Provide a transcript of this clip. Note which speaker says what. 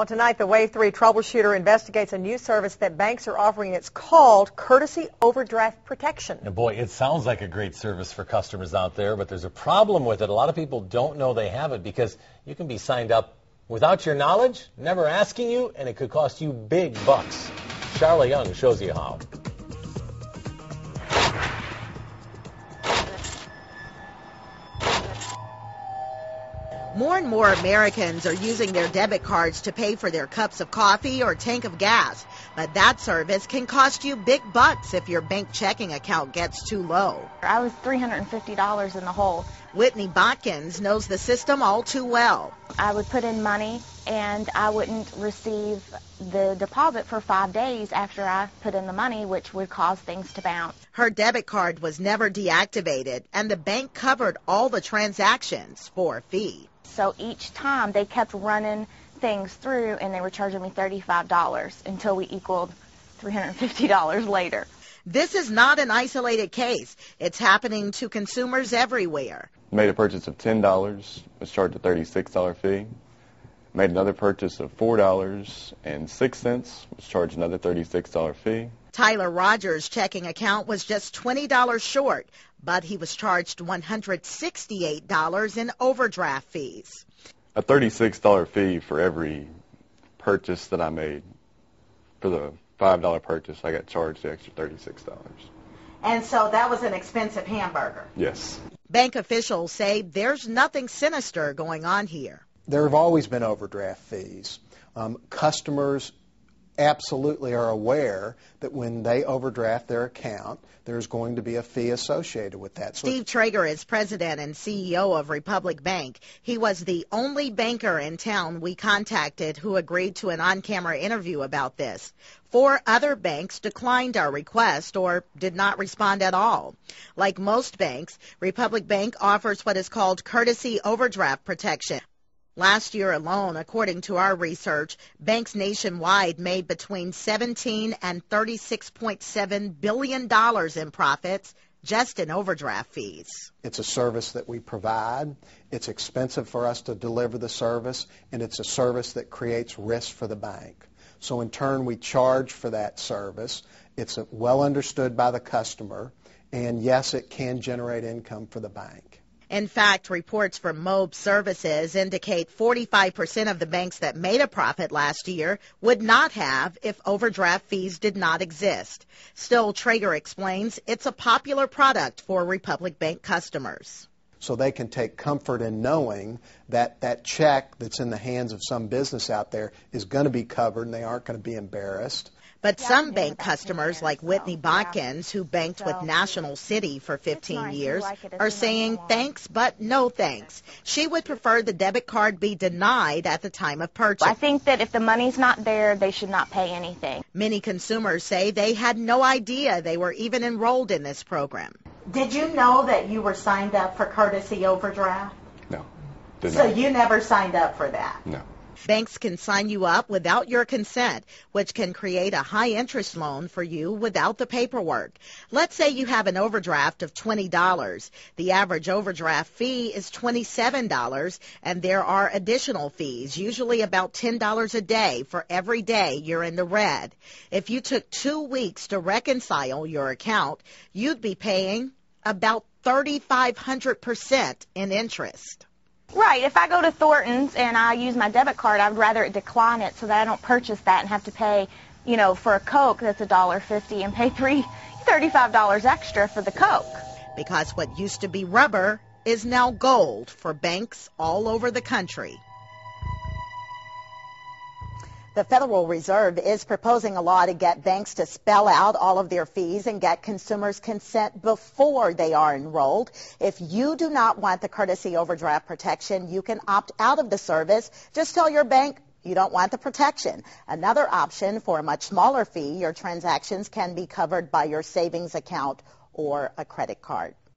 Speaker 1: Well, tonight, the Wave 3 troubleshooter investigates a new service that banks are offering. It's called Courtesy Overdraft Protection.
Speaker 2: And boy, it sounds like a great service for customers out there, but there's a problem with it. A lot of people don't know they have it because you can be signed up without your knowledge, never asking you, and it could cost you big bucks. Charla Young shows you how.
Speaker 3: More and more Americans are using their debit cards to pay for their cups of coffee or tank of gas. But that service can cost you big bucks if your bank checking account gets too low.
Speaker 4: I was $350 in the hole.
Speaker 3: Whitney Botkins knows the system all too well.
Speaker 4: I would put in money and I wouldn't receive the deposit for 5 days after I put in the money, which would cause things to bounce.
Speaker 3: Her debit card was never deactivated, and the bank covered all the transactions for a fee.
Speaker 4: So each time they kept running things through and they were charging me $35 until we equaled $350 later.
Speaker 3: This is not an isolated case. It's happening to consumers everywhere.
Speaker 5: Made a purchase of $10, was charged a $36 fee. Made another purchase of $4.06, was charged another $36 fee.
Speaker 3: Tyler Rogers' checking account was just $20 short, but he was charged $168 in overdraft fees.
Speaker 5: A $36 fee for every purchase that I made. For the $5 purchase, I got charged the extra $36.
Speaker 3: And so that was an expensive hamburger.
Speaker 5: Yes.
Speaker 3: Bank officials say there's nothing sinister going on here.
Speaker 6: There have always been overdraft fees. Customers absolutely are aware that when they overdraft their account, there's going to be a fee associated with that.
Speaker 3: Steve Traeger is president and CEO of Republic Bank. He was the only banker in town we contacted who agreed to an on-camera interview about this. 4 other banks declined our request or did not respond at all. Like most banks, Republic Bank offers what is called courtesy overdraft protection. Last year alone, according to our research, banks nationwide made between $17 and $36.7 billion in profits just in overdraft fees.
Speaker 6: It's a service that we provide. It's expensive for us to deliver the service, and it's a service that creates risk for the bank. So in turn, we charge for that service. It's well understood by the customer, and yes, it can generate income for the bank.
Speaker 3: In fact, reports from Mobe Services indicate 45% of the banks that made a profit last year would not have if overdraft fees did not exist. Still, Traeger explains it's a popular product for Republic Bank customers.
Speaker 6: So they can take comfort in knowing that that check that's in the hands of some business out there is going to be covered and they aren't going to be embarrassed.
Speaker 3: But some bank customers like Whitney Botkins, who banked with National City for 15 years, are saying thanks but no thanks. She would prefer the debit card be denied at the time of purchase.
Speaker 4: I think that if the money's not there, they should not pay anything.
Speaker 3: Many consumers say they had no idea they were even enrolled in this program.
Speaker 7: Did you know that you were signed up for courtesy overdraft?
Speaker 5: No.
Speaker 7: So you never signed up for that?
Speaker 5: No.
Speaker 3: Banks can sign you up without your consent, which can create a high-interest loan for you without the paperwork. Let's say you have an overdraft of $20. The average overdraft fee is $27, and there are additional fees, usually about $10 a day for every day you're in the red. If you took 2 weeks to reconcile your account, you'd be paying about 3,500% in interest.
Speaker 4: Right. If I go to Thornton's and I use my debit card, I'd rather it decline it so that I don't purchase that and have to pay, for a Coke that's $1.50 and pay $35 extra for the Coke.
Speaker 3: Because what used to be rubber is now gold for banks all over the country.
Speaker 7: The Federal Reserve is proposing a law to get banks to spell out all of their fees and get consumers' consent before they are enrolled. If you do not want the courtesy overdraft protection, you can opt out of the service. Just tell your bank you don't want the protection. Another option, for a much smaller fee, your transactions can be covered by your savings account or a credit card.